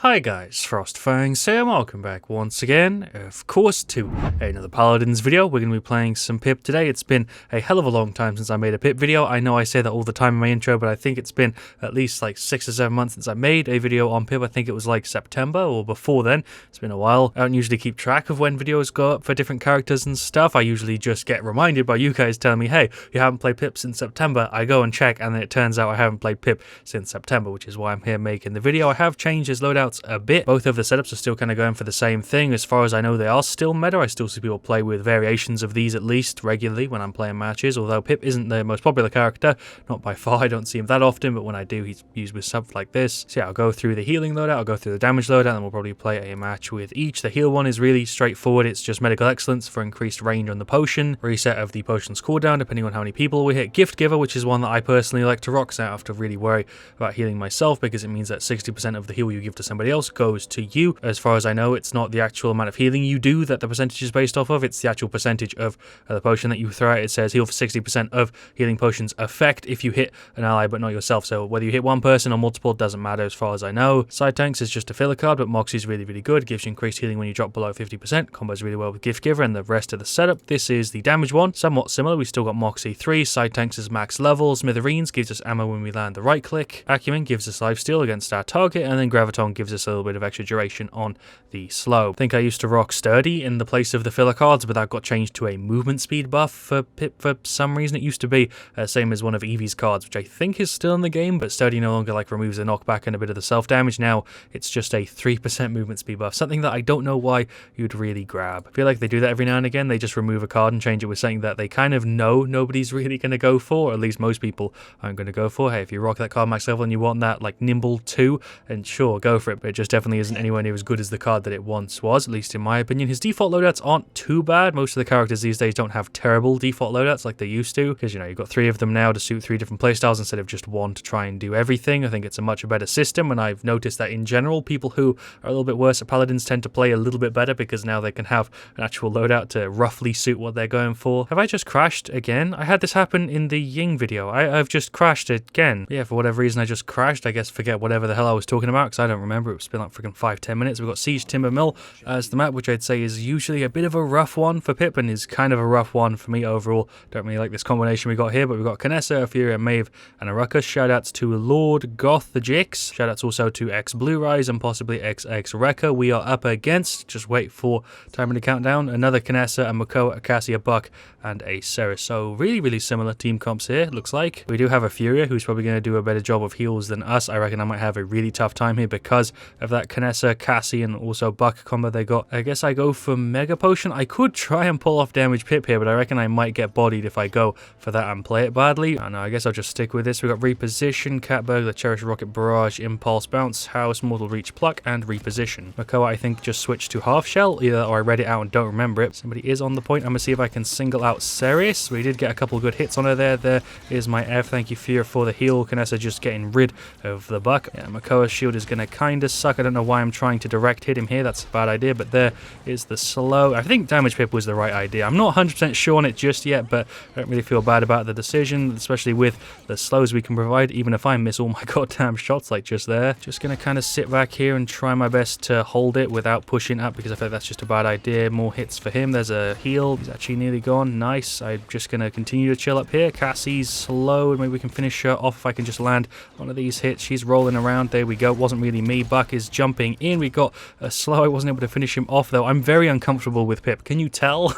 Hi guys, FrostFangs here, welcome back once again, of course, to another Paladins video. We're going to be playing some Pip today. It's been a hell of a long time since I made a Pip video. I know I say that all the time in my intro, but I think it's been at least like 6 or 7 months since I made a video on Pip. I think it was like September or before then. It's been a while. I don't usually keep track of when videos go up for different characters and stuff. I usually just get reminded by you guys telling me, hey, you haven't played Pip since September. I go and check, and then it turns out I haven't played Pip since September, which is why I'm here making the video. I have changed his loadouts a bit. Both of the setups are still kind of going for the same thing. As far as I know, they are still meta. I still see people play with variations of these at least regularly when I'm playing matches, although Pip isn't the most popular character, not by far. I don't see him that often, but when I do, he's used with stuff like this. So yeah, I'll go through the healing loadout, I'll go through the damage loadout, and then we'll probably play a match with each. The heal one is really straightforward. It's just medical excellence for increased range on the potion, reset of the potion's cooldown depending on how many people we hit, gift giver, which is one that I personally like to rock, so I don't have to really worry about healing myself because it means that 60% of the heal you give to somebody else goes to you. As far as I know, it's not the actual amount of healing you do that the percentage is based off of, it's the actual percentage of the potion that you throw out. It says heal for 60% of healing potions effect if you hit an ally but not yourself, so whether you hit one person or multiple doesn't matter as far as I know. Side tanks is just a filler card, but Moxie's really good, gives you increased healing when you drop below 50%, combos really well with gift giver and the rest of the setup. This is the damage one, somewhat similar. We still got Moxie 3, side tanks is max level, Smithereens gives us ammo when we land the right click, Acumen gives us lifesteal against our target, and then Graviton gives us a little bit of extra duration on the slow. I think I used to rock Sturdy in the place of the filler cards, but that got changed to a movement speed buff for Pip for some reason. It used to be same as one of Eevee's cards, which I think is still in the game, but Sturdy no longer like removes the knockback and a bit of the self damage. Now it's just a 3% movement speed buff, something that I don't know why you'd really grab. I feel like they do that every now and again. They just remove a card and change it with something that they kind of know nobody's really going to go for, or at least most people aren't going to go for. Hey, if you rock that card max level and you want that like nimble 2, and sure, go for it, but it just definitely isn't anywhere near as good as the card that it once was, at least in my opinion. His default loadouts aren't too bad. Most of the characters these days don't have terrible default loadouts like they used to, because, you know, you've got 3 of them now to suit 3 different playstyles instead of just 1 to try and do everything. I think it's a much better system, and I've noticed that in general, people who are a little bit worse at Paladins tend to play a little bit better because now they can have an actual loadout to roughly suit what they're going for. Have I just crashed again? I had this happen in the Ying video. I've just crashed again. Yeah, for whatever reason I just crashed. I guess forget whatever the hell I was talking about because I don't remember. It's been like freaking 5-10 minutes. We've got Siege Timber Mill as the map, which I'd say is usually a bit of a rough one for Pip and is kind of a rough one for me overall. Don't really like this combination we got here, but we've got Canessa, a Fury, a Maeve, and a Ruckus. Shoutouts to Lord Goth the Jix. Shoutouts also to X Blue Rise and possibly XX Wrecker. We are up against, just wait for timing to countdown, another Canessa, a Makoa, a Cassie, a Buck, and a Ceres. So really similar team comps here, looks like. We do have a Furia who's probably going to do a better job of heals than us. I reckon I might have a really tough time here because of that Canessa, Cassie, and also Buck combo they got. I guess I go for Mega Potion. I could try and pull off damage Pip here, but I reckon I might get bodied if I go for that and play it badly. I know, I guess I'll just stick with this. We've got Reposition, Cat Burglar, Cherish Rocket Barrage, Impulse, Bounce, House, Mortal Reach, Pluck, and Reposition. Makoa, I think, just switched to Half Shell, either or I read it out and don't remember it. Somebody is on the point. I'm going to see if I can single out Ceres. We did get a couple good hits on her there. There is my F. Thank you, Fear, for the heal. Canessa just getting rid of the Buck. Yeah, Makoa's shield is going to kind of suck. I don't know why I'm trying to direct hit him here. That's a bad idea, but there is the slow. I think damage Pip was the right idea. I'm not 100% sure on it just yet, but I don't really feel bad about the decision, especially with the slows we can provide, even if I miss all my goddamn shots like just there. Just going to kind of sit back here and try my best to hold it without pushing up because I feel like that's just a bad idea. More hits for him. There's a heal. He's actually nearly gone. Nice. I'm just going to continue to chill up here. Cassie's slow, and maybe we can finish her off if I can just land one of these hits. She's rolling around. There we go. It wasn't really me. Buck is jumping in. We got a slow. I wasn't able to finish him off, though. I'm very uncomfortable with Pip. Can you tell?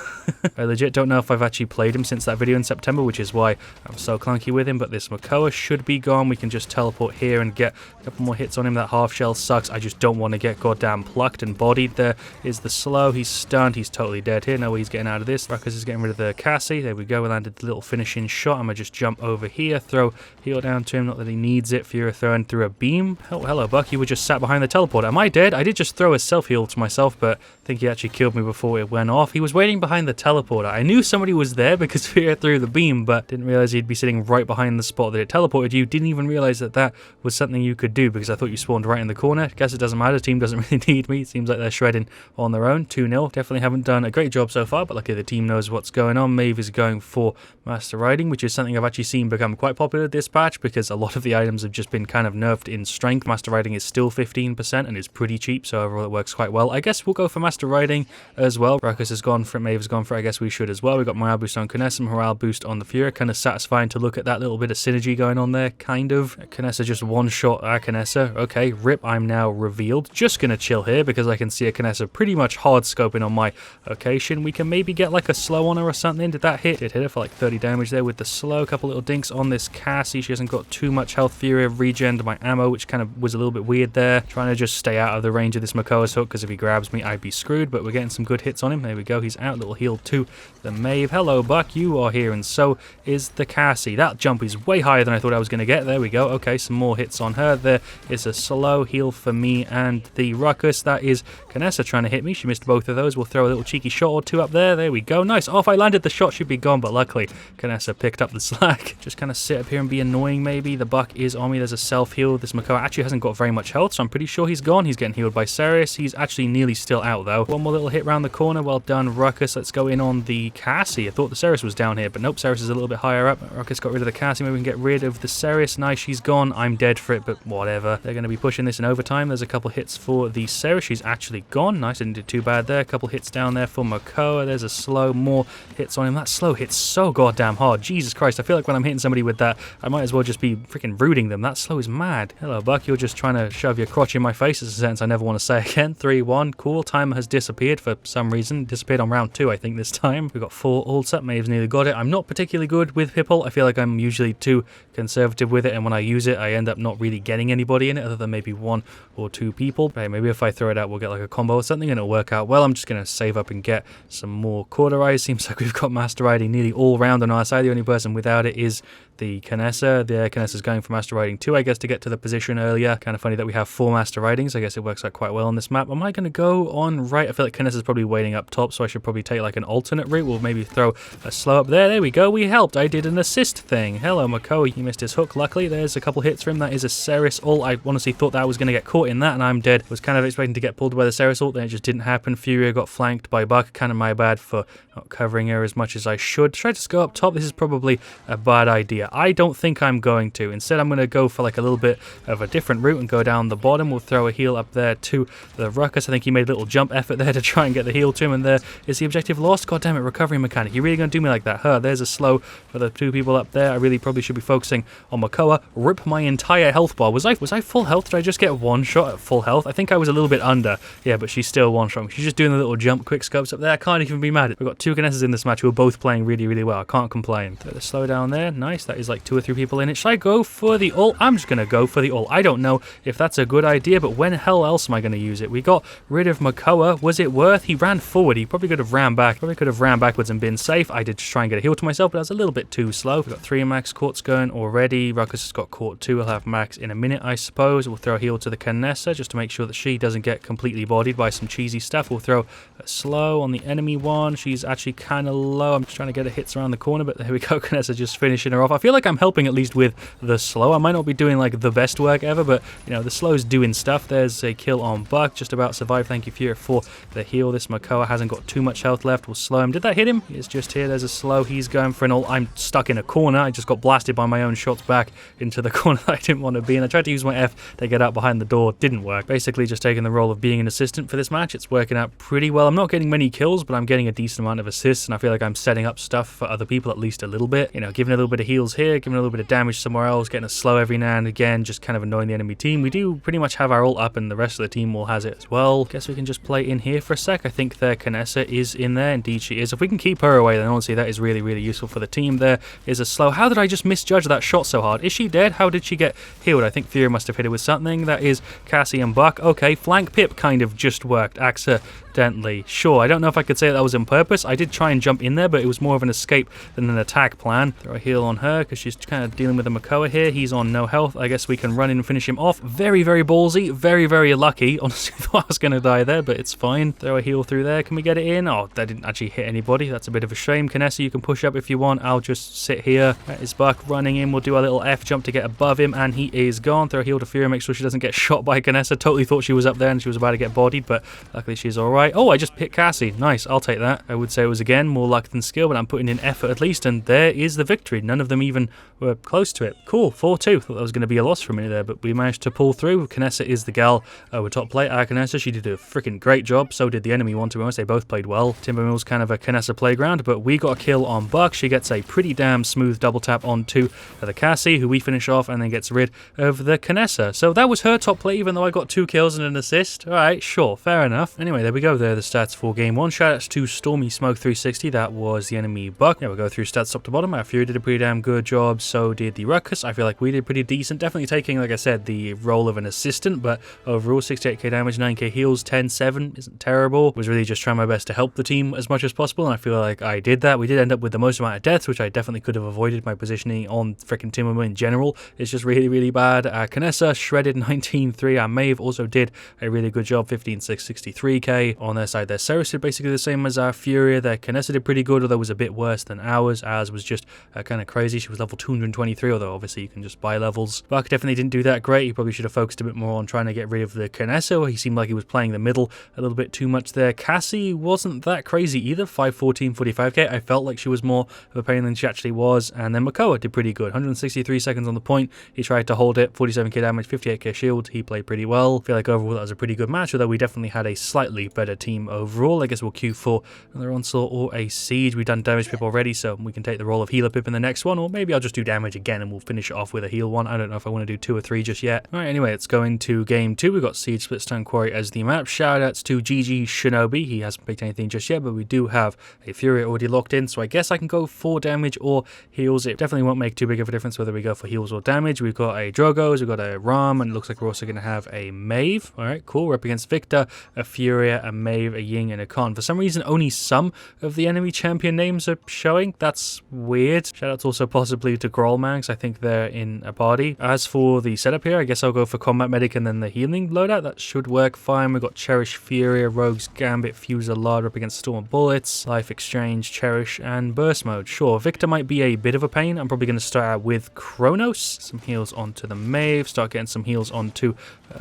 I legit don't know if I've actually played him since that video in September, which is why I'm so clunky with him, but this Makoa should be gone. We can just teleport here and get a couple more hits on him. That half shell sucks. I just don't want to get goddamn plucked and bodied. There is the slow. He's stunned. He's totally dead here. No way he's getting out of this. Ruckus is getting rid of the Cassie. There we go. We landed the little finishing shot. I'm going to just jump over here, throw heal down to him. Not that he needs it. Fury throwing through a beam. Oh, hello, Buck. You were just sat behind the teleporter. Am I dead? I did just throw a self-heal to myself, but I think he actually killed me before it went off. He was waiting behind the teleporter. I knew somebody was there because Fury threw the beam, but didn't realize he'd be sitting right behind the spot that it teleported you. Didn't even realize that that was something you could do because I thought you spawned right in the corner. Guess it doesn't matter. Team doesn't really need me. It seems like they're shredding on their own. 2-0. Definitely haven't done a great job so far, but luckily the team knows what's going on. Maeve is going for Master Riding, which is something I've actually seen become quite popular this patch because a lot of the items have just been kind of nerfed in strength. Master Riding is still 50 15% and is pretty cheap, so overall it works quite well. I guess we'll go for Master Riding as well. Ruckus has gone for it, Maeve has gone for it, I guess we should as well. We've got morale boost on Canessa, morale boost on the Fury. Kind of satisfying to look at that little bit of synergy going on there, kind of. Canessa just one-shot our Canessa. Okay, rip, I'm now revealed. Just gonna chill here because I can see a Canessa pretty much hard scoping on my location. We can maybe get like a slow on her or something. Did that hit? It hit her for like 30 damage there with the slow. A couple little dinks on this Cassie. She hasn't got too much health. Fury regened my ammo, which kind of was a little bit weird there. Trying to just stay out of the range of this Makoa's hook because if he grabs me, I'd be screwed. But we're getting some good hits on him. There we go. He's out. Little heal to the Maeve. Hello, Buck. You are here, and so is the Cassie. That jump is way higher than I thought I was going to get. There we go. Okay, some more hits on her. There is a slow heal for me and the Ruckus. That is Canessa trying to hit me. She missed both of those. We'll throw a little cheeky shot or two up there. There we go. Nice. Oh, if I landed, the shot should be gone, but luckily Canessa picked up the slack. Just kind of sit up here and be annoying maybe. The Buck is on me. There's a self-heal. This Makoa actually hasn't got very much health, so I'm pretty sure he's gone. He's getting healed by Ceres. He's actually nearly still out though. One more little hit round the corner. Well done, Ruckus. Let's go in on the Cassie. I thought the Ceres was down here, but nope, Ceres is a little bit higher up. Ruckus got rid of the Cassie. Maybe we can get rid of the Ceres. Nice, she's gone. I'm dead for it, but whatever. They're going to be pushing this in overtime. There's a couple hits for the Ceres. She's actually gone. Nice, didn't do too bad there. A couple hits down there for Makoa. There's a slow. More hits on him. That slow hits so goddamn hard. Jesus Christ, I feel like when I'm hitting somebody with that, I might as well just be freaking rooting them. That slow is mad. Hello, Buck. You're just trying to shove your crotch in my face. It's a sentence I never want to say again. 3-1. Cool. Timer has disappeared for some reason. Disappeared on round 2, I think, this time. We've got 4 ults up. Maeve's nearly got it. I'm not particularly good with Pipple. I feel like I'm usually too conservative with it, and when I use it, I end up not really getting anybody in it other than maybe 1 or 2 people. But hey, maybe if I throw it out, we'll get like a combo or something and it'll work out well. I'm just going to save up and get some more cauterize. Seems like we've got Master Riding nearly all round on our side. The only person without it is the Canessa. The Canessa's going for Master Riding 2, I guess, to get to the position earlier. Kind of funny that we have 4 Master Ridings. I guess it works out quite well on this map. Am I going to go on right? I feel like Canessa's probably waiting up top, so I should probably take like an alternate route. We'll maybe throw a slow up there. There we go. We helped. I did an assist thing. Hello, Makoa. He missed his hook. Luckily, there's a couple hits for him. That is a Ceres ult. I honestly thought that I was going to get caught in that, and I'm dead. Was kind of expecting to get pulled by the Ceres ult, then it just didn't happen. Furia got flanked by Buck. Kind of my bad for not covering her as much as I should. Should I just go up top? This is probably a bad idea. I don't think I'm going to. Instead, I'm going to go for like a little bit of a different route and go down the bottom. We'll throw a heal up there to the Ruckus. I think he made a little jump effort there to try and get the heal to him, and there is the objective lost. God damn it, recovery mechanic. You really going to do me like that? There's a slow for the 2 people up there. I really probably should be focusing on Makoa. Rip my entire health bar. Was I full health? Did I just get one shot at full health? I think I was a little bit under. Yeah, but she's still one shot. She's just doing the little jump quick scopes up there. I can't even be mad. We've got 2 Canessas in this match who are both playing really, really well. I can't complain. So the slow down there. Nice. That is like 2 or 3 people in it. Should I go for the ult? I'm just going to go for the ult. I don't know if that's a good idea, but when the hell else am I going to use it? We got rid of Makoa. Was it worth? He ran forward. He probably could have ran back. Probably could have ran backwards and been safe. I did just try and get a heal to myself, but I was a little bit too slow. We've got 3 max courts going already. Ruckus has got court 2. We'll have max in a minute, I suppose. We'll throw a heal to the Canessa just to make sure that she doesn't get completely bodied by some cheesy stuff. We'll throw a slow on the enemy one. She's actually kind of low. I'm just trying to get her hits around the corner, but there we go. Canessa just finishing her off. I feel like I'm helping at least with the slow. I might not be doing like the best work ever, but you know, the slow's doing stuff. There's a kill on Buck. Just about survived. Thank you, Fury, for the heal. This Makoa hasn't got too much health left. We'll slow him. Did that hit him? He's just here. There's a slow. He's going for an ult. I'm stuck in a corner. I just got blasted by my own shots back into the corner that I didn't want to be in. I tried to use my F to get out behind the door. Didn't work. Basically just taking the role of being an assistant for this match. It's working out pretty well. I'm not getting many kills, but I'm getting a decent amount of assists, and I feel like I'm setting up stuff for other people at least a little bit. You know, giving a little bit of heals here, giving a little bit of damage somewhere else, getting a slow every now and again, just kind of annoying the enemy team. We do pretty much have our ult up, and the rest of the team all has it as well. Guess we can just play in here for a sec. I think their Canessa is in there. Indeed she is. If we can keep her away, then honestly that is really, really useful for the team. There is a slow. How did I just misjudge that shot so hard? Is she dead? How did she get healed? I think Fury must have hit her with something. That is Cassie and Buck. Okay, flank Pip kind of just worked. Accidentally. Sure, I don't know if I could say that was on purpose. I did try and jump in there, but it was more of an escape than an attack plan. Throw a heal on her because she's kind of dealing with a Makoa here. He's on no health. I guess we can run in and finish him off. Very, very ballsy. Very, very lucky. Honestly, thought I was going to die there, but it's fine. Throw a heal through there. Can we get it in? Oh, that didn't actually hit anybody. That's a bit of a shame. Canessa, you can push up if you want. I'll just sit here. That is Buck running in. We'll do a little F jump to get above him, and he is gone. Throw a heal to Fury. Make sure she doesn't get shot by Canessa. Totally thought she was up there and she was about to get bodied, but luckily she's all right. Oh, I just hit Cassie. Nice. I'll take that. I would say it was, again, more luck than skill, but I'm putting in effort at least, and there is the victory. None of them even were close to it. Cool, 4-2. Thought that was going to be a loss for a minute there, but we managed to pull through. Kinessa is the gal over top plate. Kinessa, she did a freaking great job. So did the enemy one, to be honest. They both played well. Timbermill's kind of a Kinessa playground, but we got a kill on Buck. She gets a pretty damn smooth double tap onto the Cassie, who we finish off and then gets rid of the Kinessa. So that was her top play, even though I got 2 kills and an assist. Alright, sure, fair enough. Anyway, there we go. There are the stats for game 1. Shoutouts to Stormy Smoke 360. That was the enemy Buck. Yeah, we'll go through stats top to bottom. Our Fury did a pretty damn good job. So did the Ruckus. I feel like we did pretty decent. Definitely taking, like I said, the role of an assistant, but overall 68k damage, 9k heals, 10-7 isn't terrible. Was really just trying my best to help the team as much as possible, and I feel like I did that. We did end up with the most amount of deaths, which I definitely could have avoided. My positioning on frickin' Timbermill in general is just really, really bad. Kinessa shredded 19-3. Our Maeve also did a really good job, 15-6, 63k. On their side, their Ceres did basically the same as our Furia. Their Kinessa did pretty good, although it was a bit worse than ours. Ours was just kind of crazy. She was level 223, although obviously you can just buy levels. Buck definitely didn't do that great. He probably should have focused a bit more on trying to get rid of the Kinessa, where he seemed like he was playing the middle a little bit too much there. Cassie wasn't that crazy either, 5-14, 45k. I felt like she was more of a pain than she actually was. And then Makoa did pretty good, 163 seconds on the point. He tried to hold it, 47k damage, 58k shield. He played pretty well. I feel like overall that was a pretty good match, although we definitely had a slightly better team overall. I guess we'll queue for another Onslaught or a Siege. We've done Damage Pip already, so we can take the role of Healer Pip in the next one, or maybe I'll just do damage again and we'll finish it off with a heal one. I don't know if I want to do 2 or 3 just yet. Alright, anyway, let's go into game 2. We've got Siege Splitstone Quarry as the map. Shoutouts to GG Shinobi. He hasn't picked anything just yet, but we do have a Fury already locked in, so I guess I can go for damage or heals. It definitely won't make too big of a difference whether we go for heals or damage. We've got a Drogos, we've got a Ram, and it looks like we're also going to have a Maeve. Alright, cool. We're up against Victor, a Furia, a Maeve, a Ying, and a Khan. For some reason, only some of the enemy champion names are showing. That's weird. Shoutouts also possibly to Grolmangs. I think they're in a party. As for the setup here, I guess I'll go for Combat Medic and then the healing loadout. That should work fine. We've got Cherish, Furia, Rogue's Gambit, Fuser, Lard up against Storm of Bullets, Life Exchange, Cherish, and Burst Mode. Sure, Victor might be a bit of a pain. I'm probably going to start out with Kronos. Some heals onto the Maeve. Start getting some heals onto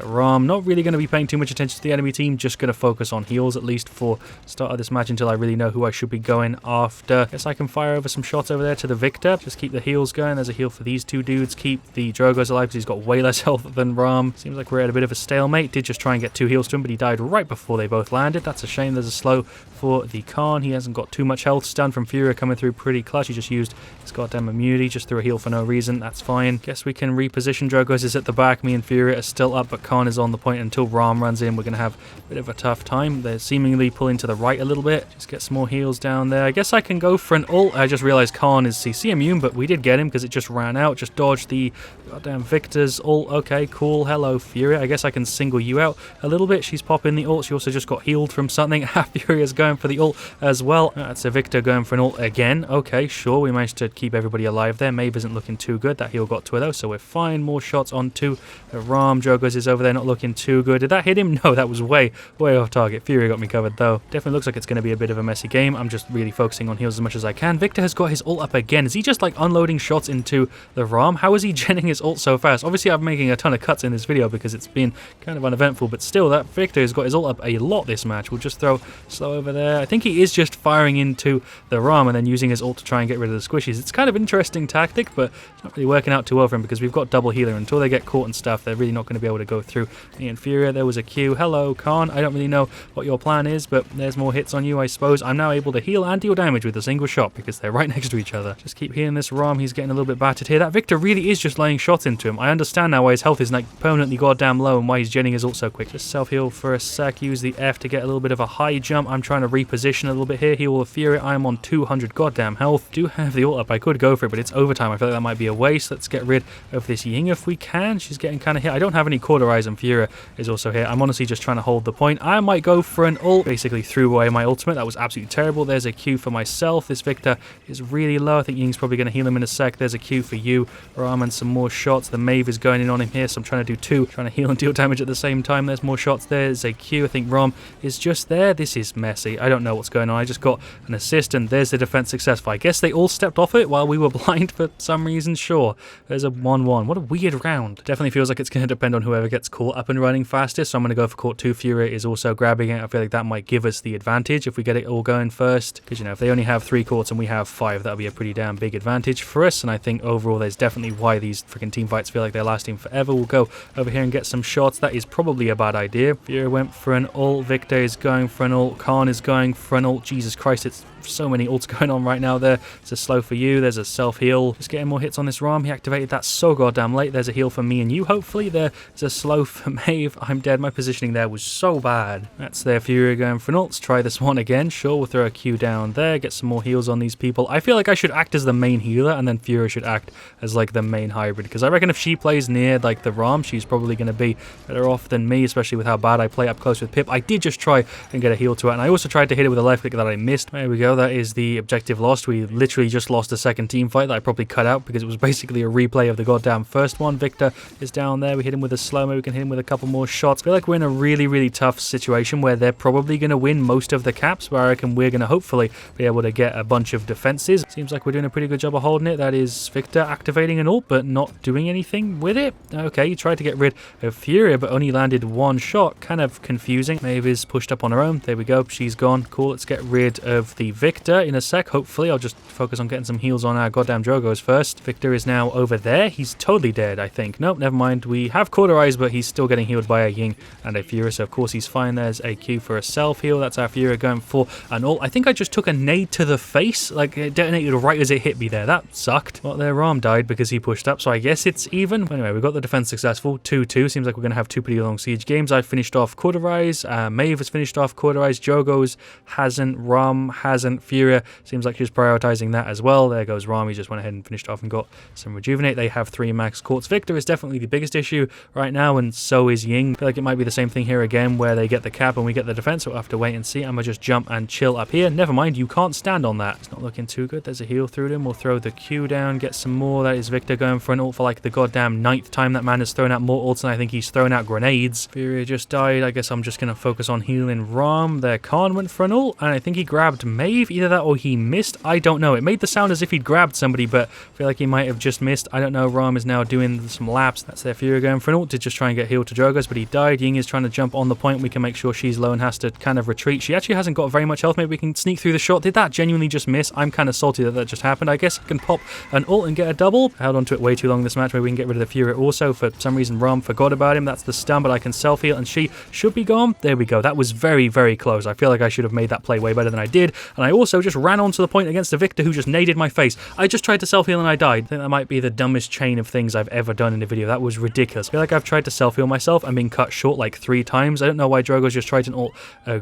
Ram. Not really going to be paying too much attention to the enemy team. Just going to focus on heals, at least for start of this match, until I really know who I should be going after. Guess I can fire over some shots over there to the Victor. Just keep the heals going. There's a heal for these 2 dudes. Keep the Drogos alive because he's got way less health than Ram. Seems like we're at a bit of a stalemate. Did just try and get 2 heals to him, but he died right before they both landed. That's a shame. There's a slow for the Khan. He hasn't got too much health. Stun from Furia coming through pretty clutch. He just used his goddamn immunity. Just threw a heal for no reason. That's fine. Guess we can reposition. Drogos is at the back. Me and Furia are still up, but Khan is on the point until Ram runs in. We're going to have a bit of a tough time. They're seemingly pulling to the right a little bit. Just get some more heals down there. I guess I can go for an ult. I just realized Khan is CC immune, but we did get him because it just ran out. Just dodged the goddamn Victor's ult. Okay, cool. Hello, Furia. I guess I can single you out a little bit. She's popping the ult. She also just got healed from something. Furia's going for the ult as well. That's a Victor going for an ult again. Okay, sure. We managed to keep everybody alive there. Maeve isn't looking too good. That heal got to her though, so we're fine. More shots onto Ram. Drogos is over there, not looking too good. Did that hit him? No, that was way off target. Furia got me covered though. Definitely looks like it's going to be a bit of a messy game. I'm just really focusing on heals as much as I can. Victor has got his ult up again. Is he just like unloading shots into the Ram? How is he genning his ult so fast? Obviously, I'm making a ton of cuts in this video because it's been kind of uneventful, but still, that Victor has got his ult up a lot this match. We'll just throw slow over there. I think he is just firing into the Ram and then using his ult to try and get rid of the squishies. It's kind of an interesting tactic, but it's not really working out too well for him because we've got double healer. Until they get caught and stuff, they're really not going to be able to go through me and Furia. There was a Q. Hello, Khan. I don't really know what your plan is, but there's more hits on you, I suppose. I'm now able to heal and deal damage with a single shot because they're right next to each other. Just keep healing this Ram. He's getting a little bit battered here. That Victor really is just laying shots into him. I understand now why his health is like permanently goddamn low and why he's genning his ult so quick. Just self-heal for a sec. Use the F to get a little bit of a high jump. I'm trying to reposition a little bit here. Heal the Fury. I'm on 200 goddamn health. Do have the ult up. I could go for it, but it's overtime. I feel like that might be a waste. Let's get rid of this Ying if we can. She's getting kind of hit. I don't have any Cauterize, and Fury is also here. I'm honestly just trying to hold the point. I might go for an ult. Basically threw away my ultimate. That was absolutely terrible. There's a Q for myself. This Victor is really low. I think Ying's probably going to heal him in a sec. There's a Q for you. Ram and some more shots. The Maeve is going in on him here, so I'm trying to do 2. Trying to heal and deal damage at the same time. There's more shots. There's a Q. I think Ram is just there. This is messy. I don't know what's going on. I just got an assist, and there's the defense successful. I guess they all stepped off it while we were blind for some reason. Sure. There's a 1-1. What a weird round. Definitely feels like it's going to depend on whoever gets caught up and running fastest, so I'm going to go for court 2. Fury is also grabbing it. I feel like that might give us the advantage if we get it all going first, because, you know, if they only have 3 courts and we have 5, that'll be a pretty damn big advantage. advantage for us, and I think overall there's definitely why these freaking team fights feel like they're lasting forever. We'll go over here and get some shots. That is probably a bad idea. Furia went for an ult. Victor is going for an ult. Khan is going for an ult. Jesus Christ, it's so many ults going on right now there. It's a slow for you. There's a self-heal. Just getting more hits on this Ram. He activated that so goddamn late. There's a heal for me and you, hopefully. There's a slow for Maeve. I'm dead. My positioning there was so bad. That's their Furia going for an ult. Let's try this one again. Sure, we'll throw a Q down there. Get some more heals on these people. I feel like I should act as the main healer and then Furia should act as like the main hybrid, because I reckon if she plays near like the Ram, she's probably going to be better off than me, especially with how bad I play up close with Pip. I did just try and get a heal to it, and I also tried to hit it with a left click that I missed. There we go. That is the objective lost. We literally just lost a second team fight that I probably cut out because it was basically a replay of the goddamn first one. Victor is down there. We hit him with a slow-mo. We can hit him with a couple more shots. I feel like we're in a really, really tough situation where they're probably going to win most of the caps, where I reckon we're going to hopefully be able to get a bunch of defenses. Seems like we're doing a pretty good job of holding it. That is Victor activating an ult, but not doing anything with it. Okay, he tried to get rid of Furia, but only landed one shot. Kind of confusing. Maeve is pushed up on her own. There we go. She's gone. Cool. Let's get rid of the Victor in a sec. Hopefully, I'll just focus on getting some heals on our goddamn Drogos first. Victor is now over there. He's totally dead, I think. Nope, never mind. We have Cauterize, but he's still getting healed by a Ying and a Furia, so of course he's fine. There's a Q for a self-heal. That's our Furia going for an ult. I think I just took a nade to the face. Like, it detonated right as it hit me there. That sucked. Well, their arm died because he pushed up, so I guess it's even. Anyway, we got the defense successful. 2-2. Seems like we're going to have two pretty long siege games. I've finished off Cauterize. Maeve has finished off Cauterize. Jogos hasn't. Ram hasn't. Furia seems like she's prioritizing that as well. There goes Ram. He just went ahead and finished off and got some rejuvenate. They have 3 max quartz. Victor is definitely the biggest issue right now, and so is Ying. I feel like it might be the same thing here again, where they get the cap and we get the defense, so we'll have to wait and see. I'm gonna just jump and chill up here. Never mind, you can't stand on that. It's not looking too good. There's a heal through them. We'll throw the Q down, get some more. That is Victor going for an ult for like the goddamn 9th time. That man has thrown out more ults, and I think he's thrown out grenades. Furia just died. I guess I'm just gonna focus on healing Ram. There, Khan went for an ult, and I think he grabbed Maeve. Either that or he missed. I don't know. It made the sound as if he'd grabbed somebody, but I feel like he might have just missed. I don't know. Ram is now doing some laps. That's their Furia going for an ult to just try and get healed to Drogos, but he died. Ying is trying to jump on the point. We can make sure she's low and has to kind of retreat. She actually hasn't got very much health. Maybe we can sneak through the shot. Did that genuinely just miss? I'm kind of salty that that just happened. I guess I can pop an ult and get a double. I held on to it way too long this match. Maybe we can get rid of the Furia also. For some reason, Ram forgot about him. That's the stun, but I can self-heal, and she should be gone. There we go. That was very, very close. I feel like I should have made that play way better than I did, and I also just ran onto the point against the Victor who just naded my face. I just tried to self-heal and I died. I think that might be the dumbest chain of things I've ever done in a video. That was ridiculous. I feel like I've tried to self-heal myself and been cut short like 3 times. I don't know why Drogo's just tried to ult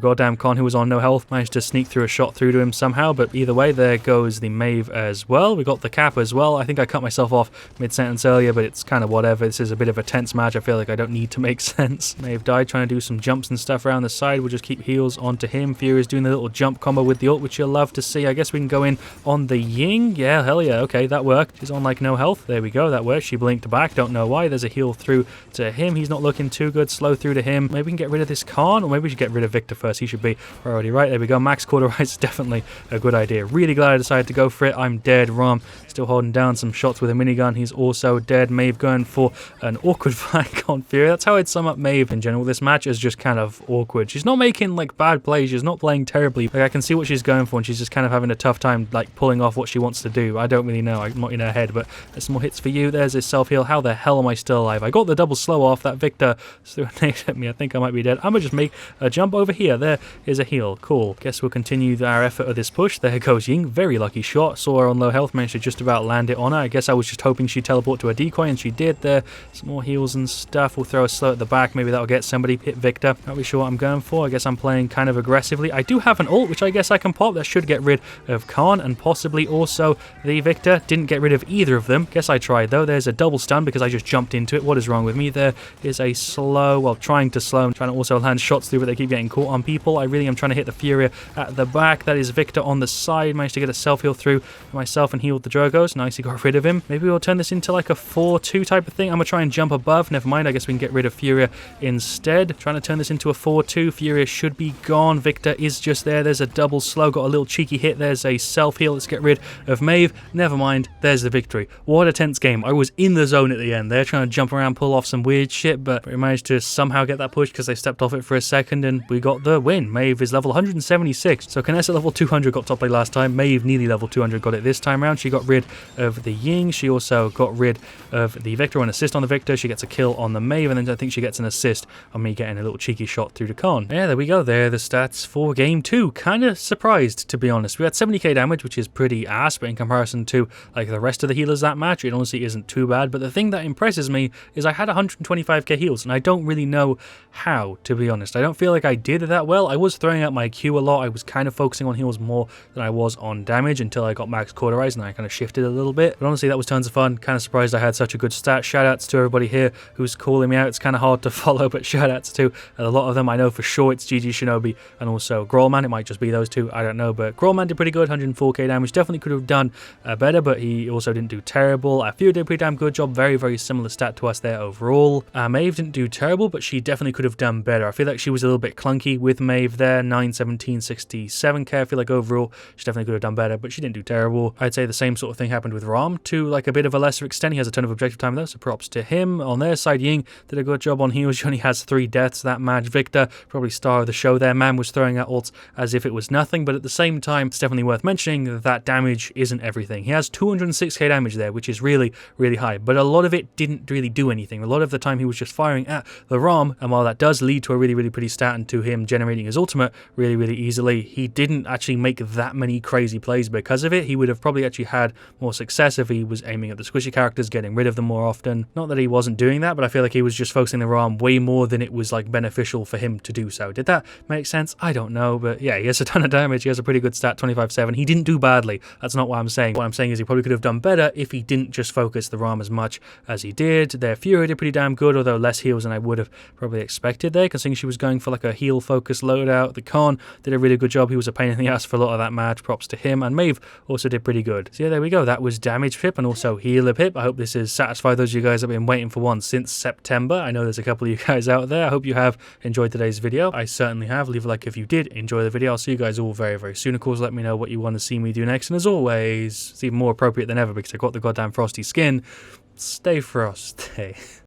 goddamn Khan, who was on no health. Managed to sneak through a shot through to him somehow, but either way, there goes the Maeve as well. We got the cap as well. I think I cut myself off mid-sentence earlier, but it's kind of whatever. This is a bit of a tense match. I feel like I don't need to make sense. Maeve died trying to do some jumps and stuff around the side. We'll just keep heals onto him. Furia's doing the little jump combo with the ult, which you'll love to see. I guess we can go in on the Ying. Yeah, hell yeah. Okay, that worked. She's on like no health. There we go. That worked. She blinked back. Don't know why. There's a heal through to him. He's not looking too good. Slow through to him. Maybe we can get rid of this Khan, or maybe we should get rid of Victor first. He should be already right. There we go. Max Cauterize is definitely a good idea. Really glad I decided to go for it. I'm dead. Ram still holding down some shots with a minigun. He's also dead. Maeve going for an awkward flank on Furia. That's how I'd sum up Maeve in general. This match is just kind of awkward. She's not making like bad plays. She's not playing terribly. Like, I can see what she's going for, and she's just kind of having a tough time like pulling off what she wants to do. I don't really know. I'm not in her head, but there's some more hits for you. There's this self-heal. How the hell am I still alive? I got the double slow off. That Victor threw a nade at me. I think I might be dead. I'm gonna just make a jump over here. There is a heal. Cool. Guess we'll continue our effort of this push. There goes Ying. Very lucky shot. Saw her on low health. Managed to just about land it on her. I guess I was just hoping she'd teleport to a decoy, and she did. There. Some more heals and stuff. We'll throw a slow at the back. Maybe that'll get somebody. Hit Victor. Not really sure what I'm going for. I guess I'm playing kind of aggressively. I do have an ult, which I guess I can pop. That should get rid of Khan and possibly also the Victor. Didn't get rid of either of them. Guess I tried though. There's a double stun because I just jumped into it. What is wrong with me? There is a slow, well, trying to slow. I'm trying to also land shots through, but they keep getting caught on people. I really am trying to hit the Furia at the back. That is Victor on the side. Managed to get a self-heal through myself and healed the Drogos. Nice, he got rid of him. Maybe we'll turn this into like a 4-2 type of thing. I'm gonna try and jump above. Never mind. I guess we can get rid of Furia instead. Trying to turn this into a 4-2. Furia should be gone. Victor is just there. There's a double slow. Got a little cheeky hit. There's a self-heal. Let's get rid of Maeve. Never mind. There's the victory. What a tense game. I was in the zone at the end. They're trying to jump around, pull off some weird shit, but we managed to somehow get that push because they stepped off it for a second, and we got the win. Maeve is level 176. So Canessa level 200 got top play last time. Maeve nearly level 200 got it this time around. She got rid of the Ying. She also got rid of the Victor, an assist on the Victor. She gets a kill on the Maeve, and then I think she gets an assist on me getting a little cheeky shot through the con. Yeah, there we go. There are the stats for game 2. Kind of surprised, to be honest. We had 70k damage, which is pretty ass, but in comparison to like the rest of the healers that match, it honestly isn't too bad. But the thing that impresses me is I had 125k heals, and I don't really know how, to be honest. I don't feel like I did that well. I was throwing out my Q a lot. I was kind of focusing on heals more than I was on damage until I got max cauterized, and I kind of shifted a little bit. But honestly, that was tons of fun. Kind of surprised I had such a good stat. Shoutouts to everybody here who's calling me out. It's kind of hard to follow, but shoutouts to a lot of them. I know for sure it's GG Shinobi and also Growlman. It might just be those two. I don't know, but Growlman did pretty good. 104k damage. Definitely could have done better, but he also didn't do terrible. Afia did a pretty damn good job. Very, very similar stat to us there overall. Maeve didn't do terrible, but she definitely could have done better. I feel like she was a little bit clunky with Maeve there. 917, 67k. I feel like overall she definitely could have done better, but she didn't do terrible. I'd say the same sort of thing happened with Ram to like a bit of a lesser extent. He has a ton of objective time though, so props to him. On their side, Ying did a good job on heals. She only has 3 deaths that match. Victor, probably star of the show there. Man was throwing out ults as if it was nothing, but at the same time, it's definitely worth mentioning that damage isn't everything. He has 206k damage there, which is really, really high, but a lot of it didn't really do anything. A lot of the time he was just firing at the Ram, and while that does lead to a really, really pretty stat and to him generating his ultimate really, really easily, he didn't actually make that many crazy plays because of it. He would have probably actually had more success if he was aiming at the squishy characters, getting rid of them more often. Not that he wasn't doing that, but I feel like he was just focusing the Ram way more than it was like beneficial for him to do so. Did that make sense? I don't know, but yeah, he has a ton of damage. He has a pretty good stat, 25-7. He didn't do badly. That's not what I'm saying. What I'm saying is he probably could have done better if he didn't just focus the Ram as much as he did. Their Fury did pretty damn good, although less heals than I would have probably expected there, considering she was going for like a heal focus loadout. The Khan did a really good job. He was a pain in the ass for a lot of that match. Props to him. And Maeve also did pretty good. So yeah, there we go. That was Damage Pip and also Healer Pip. I hope this has satisfied those of you guys that have been waiting for one since September. I know there's a couple of you guys out there. I hope you have enjoyed today's video. I certainly have. Leave a like if you did enjoy the video. I'll see you guys all very, very soon. Of course, let me know what you want to see me do next. And as always, it's even more appropriate than ever because I got the goddamn frosty skin. Stay frosty.